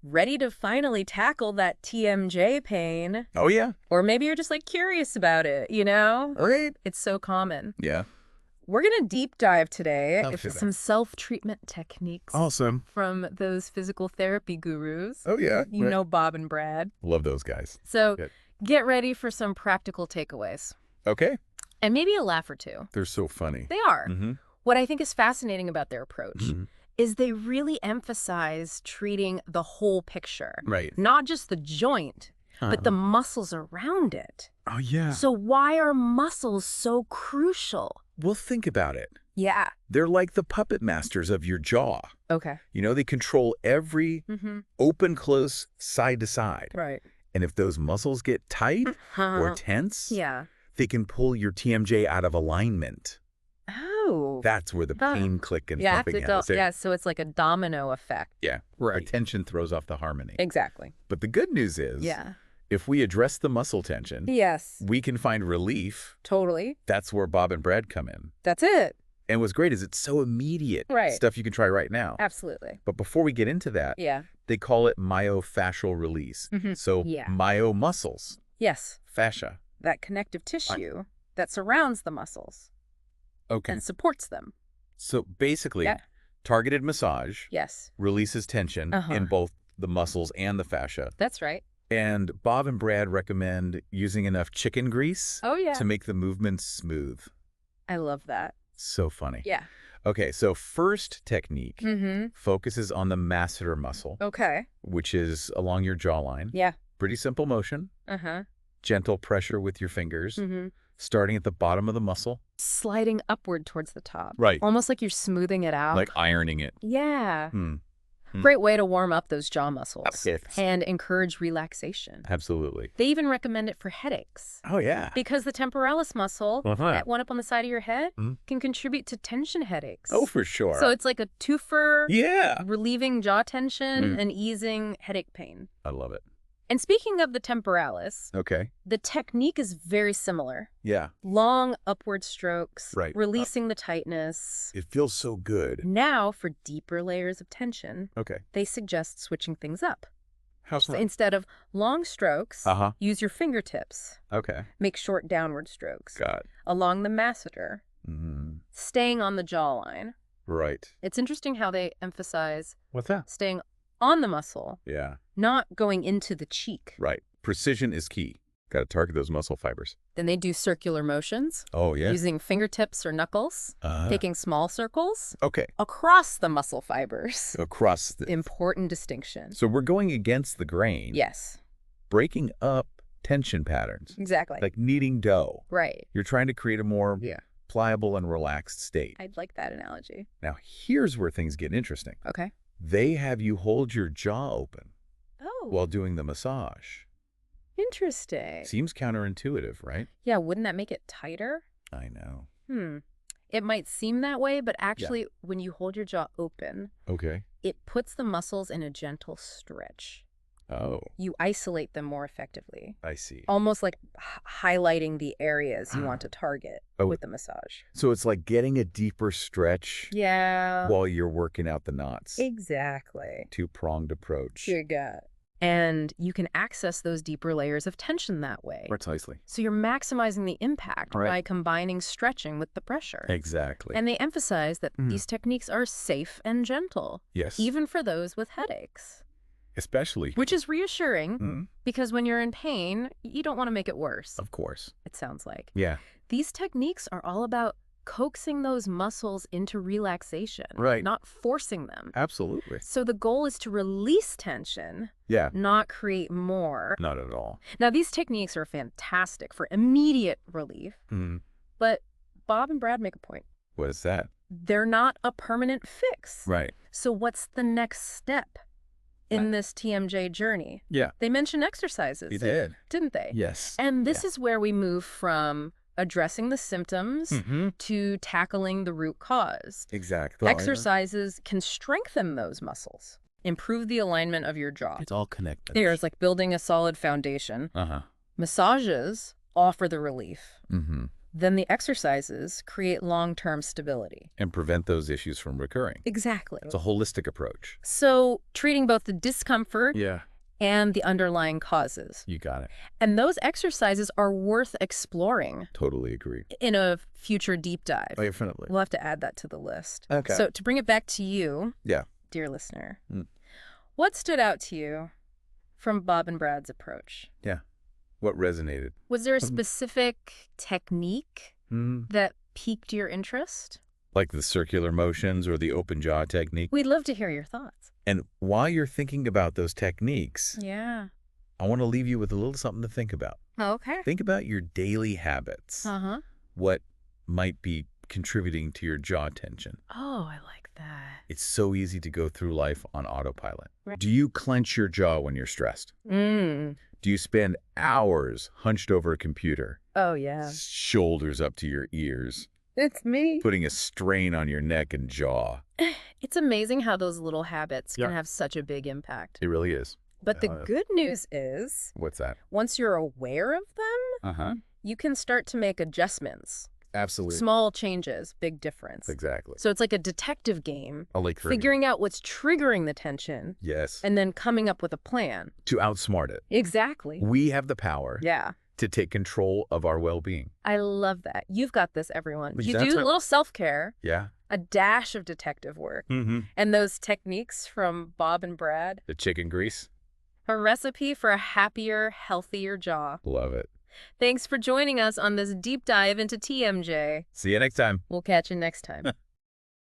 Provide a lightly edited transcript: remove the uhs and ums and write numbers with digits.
ready to finally tackle that TMJ pain. Oh, yeah. Or maybe you're just like curious about it, you know? Right. It's so common. Yeah. We're going to deep dive today into that. some self-treatment techniques. Awesome. From those physical therapy gurus. Oh, yeah. You know Bob and Brad. Love those guys. So Good. Get ready for some practical takeaways. Okay. And maybe a laugh or two. They're so funny. They are. What I think is fascinating about their approach is they really emphasize treating the whole picture. Right. Not just the joint, but the muscles around it. Oh, yeah. So why are muscles so crucial? Well, think about it. Yeah. They're like the puppet masters of your jaw. Okay. You know, they control every open, close, side to side. Right. And if those muscles get tight or tense, they can pull your TMJ out of alignment. Oh. That's where the pain click and pumping happens. Yeah, so it's like a domino effect. Yeah. Right. Tension throws off the harmony. Exactly. But the good news is, if we address the muscle tension, we can find relief. Totally. That's where Bob and Brad come in. That's it. And what's great is it's so immediate. Right. Stuff you can try right now. Absolutely. But before we get into that, they call it myofascial release. So myo muscles. Yes. Fascia. That connective tissue that surrounds the muscles. Okay. And supports them. So basically, targeted massage releases tension in both the muscles and the fascia. That's right. And Bob and Brad recommend using enough chicken grease to make the movements smooth. I love that. So funny. Yeah. Okay, so first technique focuses on the masseter muscle. Okay. Which is along your jawline. Yeah. Pretty simple motion. Gentle pressure with your fingers. Starting at the bottom of the muscle. Sliding upward towards the top. Right. Almost like you're smoothing it out. Like ironing it. Yeah. Great way to warm up those jaw muscles and encourage relaxation. Absolutely. They even recommend it for headaches. Oh, yeah. Because the temporalis muscle, that one up on the side of your head, can contribute to tension headaches. Oh, for sure. So it's like a twofer, relieving jaw tension and easing headache pain. I love it. And speaking of the temporalis, the technique is very similar. Yeah. Long upward strokes, releasing the tightness. It feels so good. Now, for deeper layers of tension, they suggest switching things up. How so? Instead of long strokes, use your fingertips. Make short downward strokes. Along the masseter, staying on the jawline. Right. It's interesting how they emphasize what's that? Staying on the muscle. Yeah. Not going into the cheek. Right. Precision is key. Got to target those muscle fibers. Then they do circular motions. Oh, yeah. Using fingertips or knuckles. Taking small circles. Across the muscle fibers. Across the... Important distinction. So we're going against the grain. Yes. Breaking up tension patterns. Exactly. Like kneading dough. Right. You're trying to create a more pliable and relaxed state. I'd like that analogy. Now, here's where things get interesting. Okay. They have you hold your jaw open while doing the massage. Interesting. Seems counterintuitive, right? Yeah, wouldn't that make it tighter? I know. It might seem that way, but actually, when you hold your jaw open, it puts the muscles in a gentle stretch. Oh. You isolate them more effectively. I see. Almost like highlighting the areas you want to target with the massage. So it's like getting a deeper stretch while you're working out the knots. Exactly. Two-pronged approach. You got it. And you can access those deeper layers of tension that way. Precisely. So you're maximizing the impact by combining stretching with the pressure. Exactly. And they emphasize that these techniques are safe and gentle. Yes. Even for those with headaches. Especially. Which is reassuring because when you're in pain, you don't want to make it worse. Of course. It sounds like. Yeah. These techniques are all about coaxing those muscles into relaxation. Right. Not forcing them. Absolutely. So the goal is to release tension. Yeah. Not create more. Not at all. Now, these techniques are fantastic for immediate relief. But Bob and Brad make a point. What is that? They're not a permanent fix. Right. So what's the next step in this TMJ journey? Yeah. They mentioned exercises. They did. Didn't they? Yes. And this is where we move from addressing the symptoms to tackling the root cause. Exactly. Exercises can strengthen those muscles, improve the alignment of your jaw. It's all connected. It's like building a solid foundation. Massages offer the relief. then the exercises create long-term stability. And prevent those issues from recurring. Exactly. It's a holistic approach. So treating both the discomfort Yeah. and the underlying causes. You got it. And those exercises are worth exploring. Totally agree. In a future deep dive. Oh, definitely. We'll have to add that to the list. Okay. So to bring it back to you, yeah, dear listener, what stood out to you from Bob and Brad's approach? Yeah. What resonated? Was there a specific technique that piqued your interest? Like the circular motions or the open jaw technique? We'd love to hear your thoughts. And while you're thinking about those techniques, yeah, I want to leave you with a little something to think about. Okay. Think about your daily habits. What might be contributing to your jaw tension. Oh, I like that. It's so easy to go through life on autopilot. Right. Do you clench your jaw when you're stressed? Do you spend hours hunched over a computer? Oh, yeah. Shoulders up to your ears? It's me. Putting a strain on your neck and jaw. It's amazing how those little habits can have such a big impact. It really is. But the good news is... What's that? Once you're aware of them, you can start to make adjustments. Absolutely. Small changes, big difference. Exactly. So it's like a detective game. Like figuring out what's triggering the tension. Yes. And then coming up with a plan. To outsmart it. Exactly. We have the power. Yeah. To take control of our well-being. I love that. You've got this, everyone. You do a little self-care. Yeah. A dash of detective work. And those techniques from Bob and Brad. The chicken grease. A recipe for a happier, healthier jaw. Love it. Thanks for joining us on this deep dive into TMJ. See you next time. We'll catch you next time.